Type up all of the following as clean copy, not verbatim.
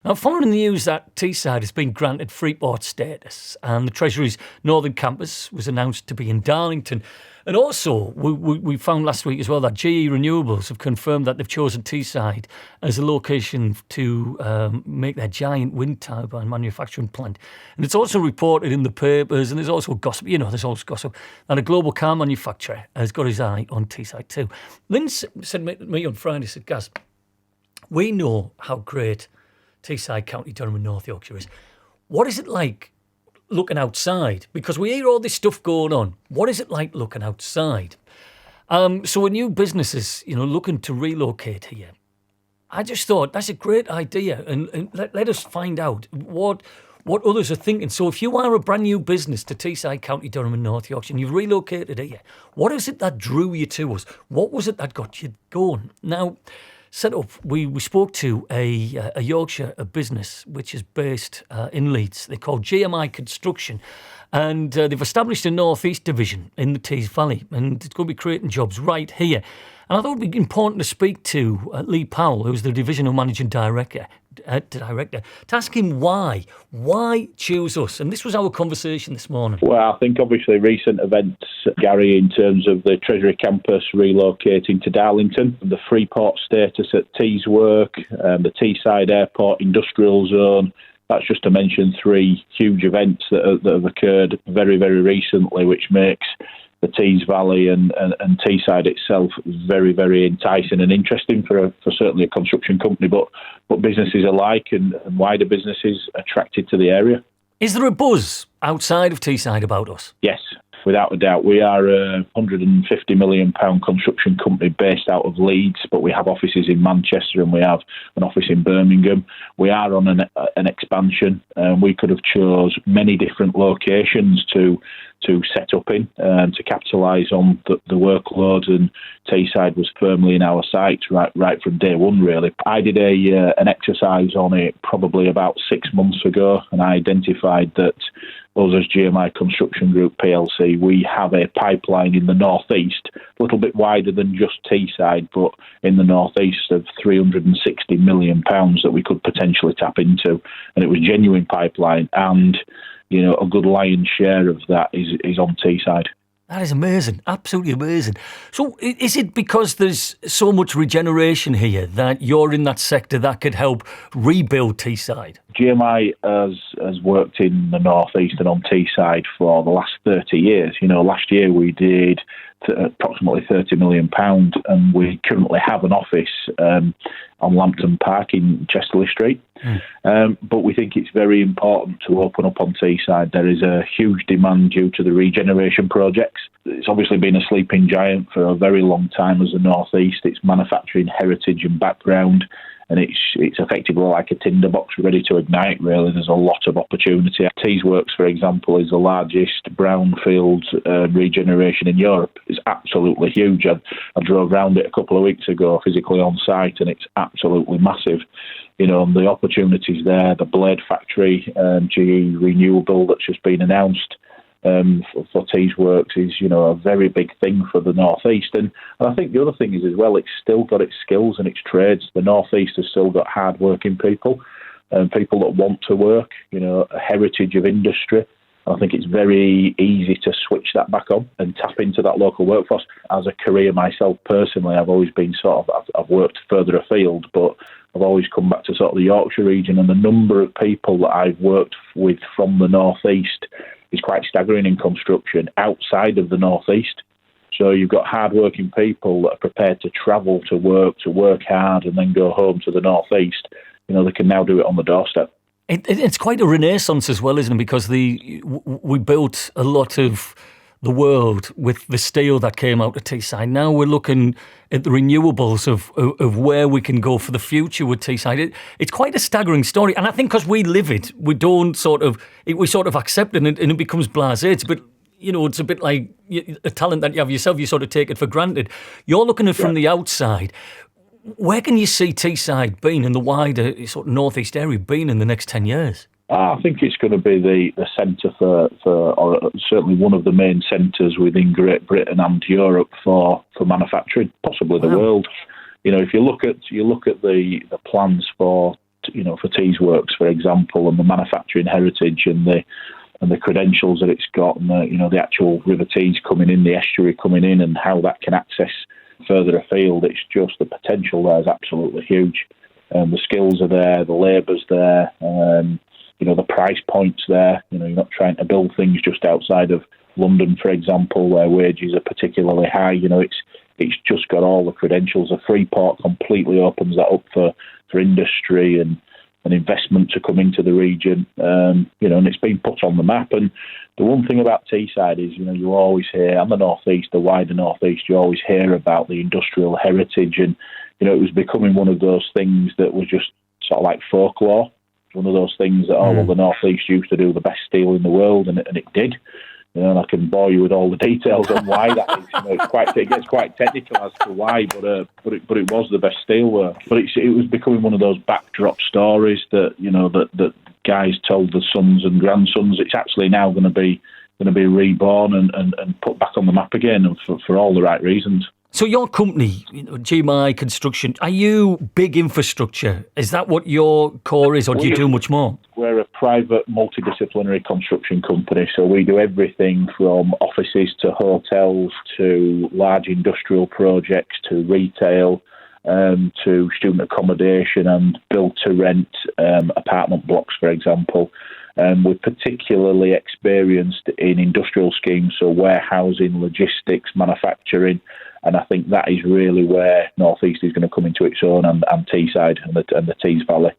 Now, following the news that Teesside has been granted Freeport status and the Treasury's Northern Campus was announced to be in Darlington, and also we found last week as well that GE Renewables have confirmed that they've chosen Teesside as a location to make their giant wind turbine manufacturing plant. And it's also reported in the papers, and there's also gossip, there's always gossip, that a global car manufacturer has got his eye on Teesside too. Lynn said to me on Friday, said, Gaz, we know how great Teesside, County Durham and North Yorkshire is. What is it like looking outside? Because we hear all this stuff going on. What is it like looking outside? So when new businesses, looking to relocate here, I just thought that's a great idea, and let us find out what others are thinking. So if you are a brand new business to Teesside, County Durham and North Yorkshire, and you've relocated here, what is it that drew you to us? What was it that got you going? Now, set up, we spoke to a Yorkshire business which is based in Leeds. They're called GMI Construction, and they've established a North East division in the Tees Valley, and it's going to be creating jobs right here. And I thought it would be important to speak to Lee Powell, who's the divisional managing director, to ask him why choose us. And this was our conversation this morning. Well, I think obviously recent events, Gary, in terms of the Treasury campus relocating to Darlington, the Freeport status at Tees work, the Teesside Airport Industrial Zone. That's just to mention three huge events that have occurred very, very recently, which makes the Tees Valley and Teesside itself very, very enticing and interesting for certainly a construction company, but businesses alike and wider businesses attracted to the area. Is there a buzz outside of Teesside about us? Yes, without a doubt. We are a £150 million construction company based out of Leeds, but we have offices in Manchester and we have an office in Birmingham. We are on an expansion. We could have chose many different locations to set up in to capitalise on the workload, and Teesside was firmly in our sights right from day one, really. I did an exercise on it probably about 6 months ago, and I identified that us as GMI Construction Group PLC, we have a pipeline in the northeast, a little bit wider than just Teesside, but in the northeast of £360 million that we could potentially tap into. And it was genuine pipeline, and a good lion's share of that is on Teesside. That is amazing, absolutely amazing. So is it because there's so much regeneration here that you're in that sector that could help rebuild Teesside? GMI has worked in the North East and on Teesside for the last 30 years. Last year we did approximately £30 million, and we currently have an office on Lambton Park in Chesterley Street. But we think it's very important to open up on Teesside. There is a huge demand due to the regeneration projects. It's obviously been a sleeping giant for a very long time as the North East. Its manufacturing heritage and background, and it's effectively like a tinderbox ready to ignite, really. There's a lot of opportunity. Tees Works, for example, is the largest brownfield regeneration in Europe. It's absolutely huge. I drove around it a couple of weeks ago physically on site, and it's absolutely massive. And the opportunities there, the blade factory, GE Renewable that's just been announced for Tees Works is, a very big thing for the North East. And I think the other thing is as well, it's still got its skills and its trades. The North East has still got hard-working people, people that want to work, a heritage of industry. And I think it's very easy to switch that back on and tap into that local workforce. As a career myself personally, I've always been I've worked further afield, but I've always come back to sort of the Yorkshire region, and the number of people that I've worked with from the North East is quite staggering in construction outside of the North East. So you've got hard-working people that are prepared to travel to work hard, and then go home to the North East. They can now do it on the doorstep. It's quite a renaissance as well, isn't it? Because we built a lot of the world with the steel that came out of Teesside. Now we're looking at the renewables of where we can go for the future with Teesside. It's quite a staggering story. And I think because we live it, we sort of accept it, and it becomes blasé. It's a bit, it's a bit like a talent that you have yourself, you sort of take it for granted. You're looking at it from the outside. Where can you see Teesside being in the wider sort of northeast area being in the next 10 years? I think it's going to be the centre for or certainly one of the main centres within Great Britain and Europe for manufacturing, possibly the world. If you look at the plans for for Tees Works, for example, and the manufacturing heritage and the credentials that it's got, and the actual River Tees coming in, the estuary coming in, and how that can access further afield. It's just the potential there is absolutely huge. The skills are there, the labour's there, the price point's there. You're not trying to build things just outside of London, for example, where wages are particularly high. It's just got all the credentials. A free port completely opens that up for industry and investment to come into the region, and it's been put on the map. And the one thing about Teesside is, you always hear, and the North East, the wider North East, you always hear about the industrial heritage, and it was becoming one of those things that was just sort of like folklore. One of those things that, the North East used to do the best steel in the world, and it did. And I can bore you with all the details on why that is. It gets quite technical as to why, but it was the best steelwork. But it was becoming one of those backdrop stories that that guys told their sons and grandsons. It's actually now going to be reborn and put back on the map again, and for all the right reasons. So your company, GMI Construction, are you big infrastructure? Is that what your core is, or do you do much more? We're a private multidisciplinary construction company, so we do everything from offices to hotels to large industrial projects to retail to student accommodation and build-to-rent apartment blocks, for example. We're particularly experienced in industrial schemes, so warehousing, logistics, manufacturing, and I think that is really where North East is going to come into its own, and Teesside and the Tees Valley.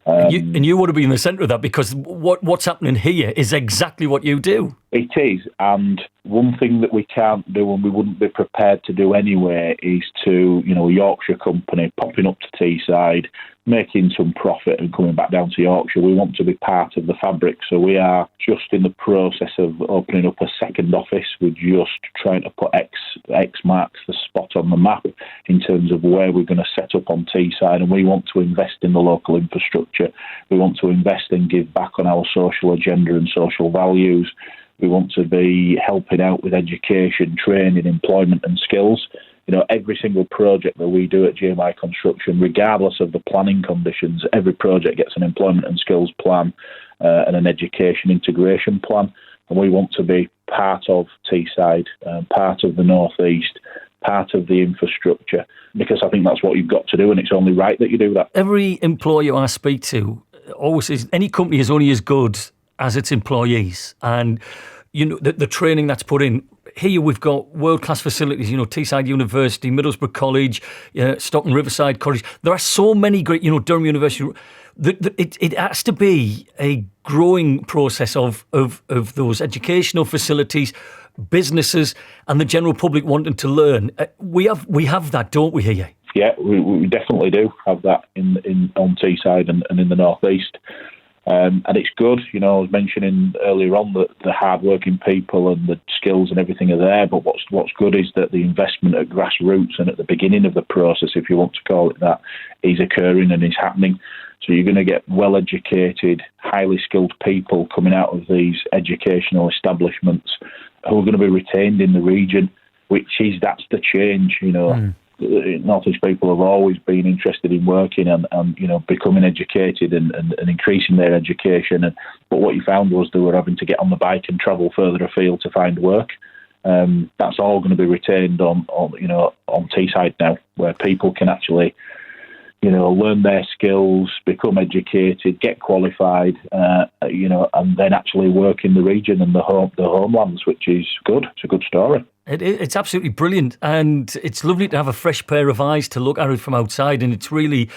And you want to be in the centre of that, because what's happening here is exactly what you do. It is, and one thing that we can't do and we wouldn't be prepared to do anyway is to, a Yorkshire company popping up to Teesside, making some profit and coming back down to Yorkshire. We want to be part of the fabric, so we are just in the process of opening up a second office. We're just trying to put X marks the spot on the map in terms of where we're going to set up on Teesside, and we want to invest in the local infrastructure. We want to invest and give back on our social agenda and social values. We want to be helping out with education, training, employment and skills. Every single project that we do at GMI Construction, regardless of the planning conditions, every project gets an employment and skills plan and an education integration plan. And we want to be part of Teesside, part of the North East, part of the infrastructure, because I think that's what you've got to do, and it's only right that you do that. Every employer I speak to always says any company is only as good as its employees, and the training that's put in. Here we've got world-class facilities, Teesside University, Middlesbrough College, Stockton Riverside College. There are so many great, Durham University. It has to be a growing process of those educational facilities, businesses, and the general public wanting to learn. We have that, don't we, here? Yeah, we definitely do have that on Teesside and in the North East. And it's good, I was mentioning earlier on that the hard-working people and the skills and everything are there, but what's good is that the investment at grassroots and at the beginning of the process, if you want to call it that, is occurring and is happening. So you're going to get well-educated, highly skilled people coming out of these educational establishments who are going to be retained in the region, that's the change, North East people have always been interested in working and becoming educated and increasing their education. But what you found was they were having to get on the bike and travel further afield to find work. That's all going to be retained on Teesside now, where people can actually, learn their skills, become educated, get qualified, and then actually work in the region and the homelands, which is good. It's a good story. It's absolutely brilliant, and it's lovely to have a fresh pair of eyes to look at it from outside, and it's really...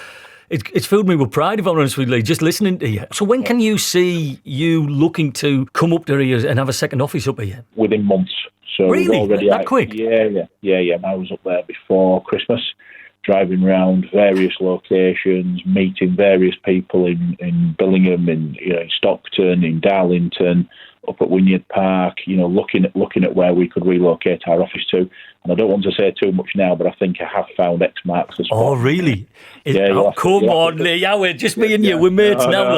It's filled me with pride, if I'm honest with you, Lee, just listening to you. So when can you see you looking to come up to here and have a second office up here? Within months. So really? Already that quick? Yeah. I was up there before Christmas, driving around various locations, meeting various people in Billingham, in Stockton, in Darlington, up at Wynyard Park, looking at where we could relocate our office to. And I don't want to say too much now, but I think I have found X marks the spot. Oh, really? Come on, Lee. Howard, just me and you. We're mates now,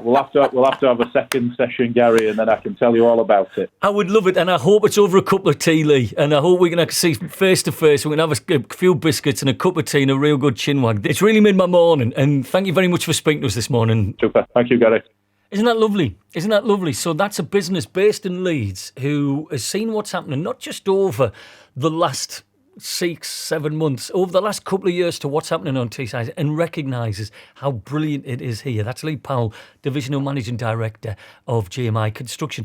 We'll have to have a second session, Gary, and then I can tell you all about it. I would love it, and I hope it's over a cup of tea, Lee. And I hope we can see face to face. We can have a few biscuits and a cup of tea and a real good chinwag. It's really made my morning, and thank you very much for speaking to us this morning. Super. Thank you, Gary. Isn't that lovely? Isn't that lovely? So that's a business based in Leeds who has seen what's happening, not just over the last 6-7 months, over the last couple of years to what's happening on Teesside, and recognises how brilliant it is here. That's Lee Powell, Divisional Managing Director of GMI Construction.